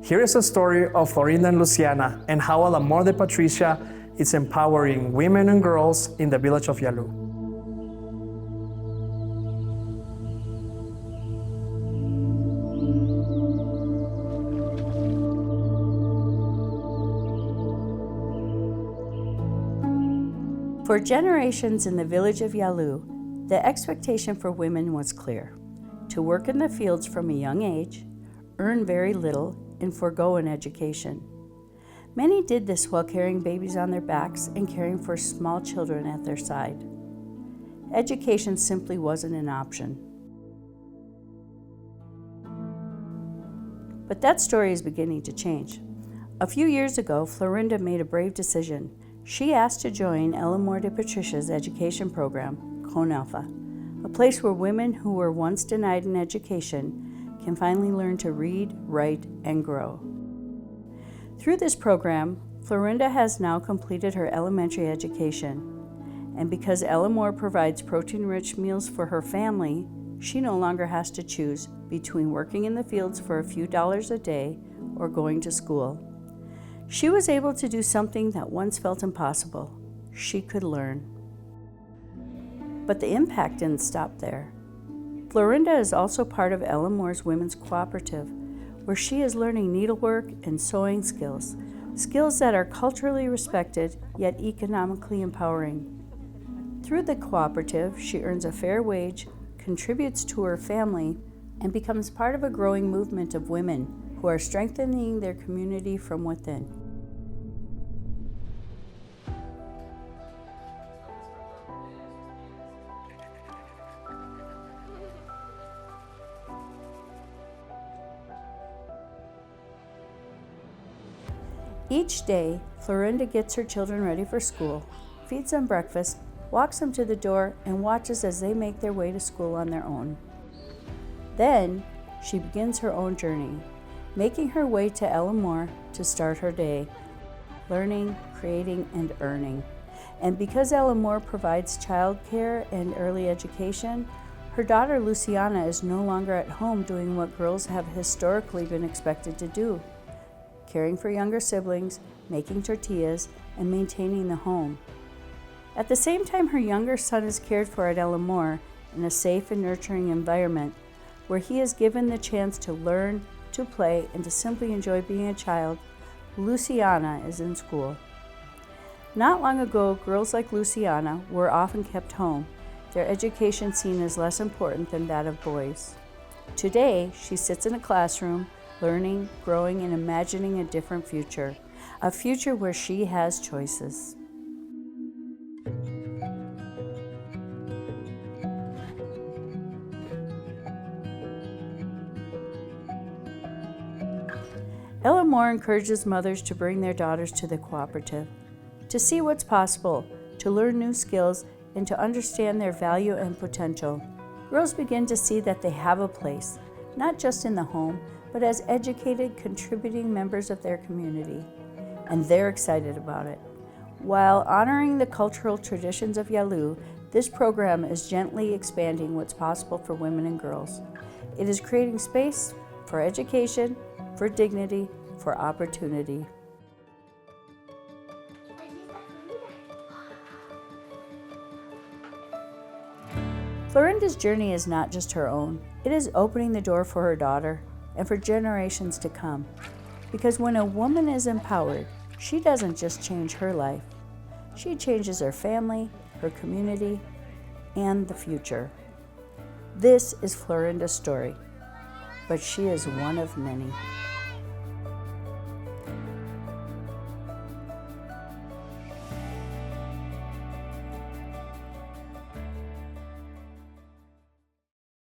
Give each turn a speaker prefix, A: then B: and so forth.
A: Here is a story of Florinda and Luciana and how Amor de Patricia is empowering women and girls in the village of Yalu.
B: For generations in the village of Yalu, the expectation for women was clear: to work in the fields from a young age, earn very little, and forego an education. Many did this while carrying babies on their backs and caring for small children at their side. Education simply wasn't an option. But that story is beginning to change. A few years ago, Florinda made a brave decision. She asked to join Amor de Patricia's education program, CONALPHA, a place where women who were once denied an education can finally learn to read, write, and grow. Through this program, Florinda has now completed her elementary education, and because Amor provides protein-rich meals for her family, she no longer has to choose between working in the fields for a few dollars a day or going to school. She was able to do something that once felt impossible. She could learn. But the impact didn't stop there. Florinda is also part of Amor's Women's Cooperative, where she is learning needlework and sewing skills that are culturally respected yet economically empowering. Through the cooperative, she earns a fair wage, contributes to her family, and becomes part of a growing movement of women who are strengthening their community from within. Each day, Florinda gets her children ready for school, feeds them breakfast, walks them to the door, and watches as they make their way to school on their own. Then, she begins her own journey, making her way to Amor to start her day, learning, creating, and earning. And because Amor provides childcare and early education, her daughter Luciana is no longer at home doing what girls have historically been expected to do: caring for younger siblings, making tortillas, and maintaining the home. At the same time, her younger son is cared for at Amor in a safe and nurturing environment where he is given the chance to learn, to play, and to simply enjoy being a child. Luciana is in school. Not long ago, girls like Luciana were often kept home, their education seen as less important than that of boys. Today, she sits in a classroom, learning, growing, and imagining a different future, a future where she has choices. Amor encourages mothers to bring their daughters to the cooperative, to see what's possible, to learn new skills, and to understand their value and potential. Girls begin to see that they have a place, not just in the home, but as educated, contributing members of their community. And they're excited about it. While honoring the cultural traditions of Yalu, this program is gently expanding what's possible for women and girls. It is creating space for education, for dignity, for opportunity. Florinda's journey is not just her own. It is opening the door for her daughter and for generations to come. Because when a woman is empowered, she doesn't just change her life. She changes her family, her community, and the future. This is Florinda's story, but she is one of many.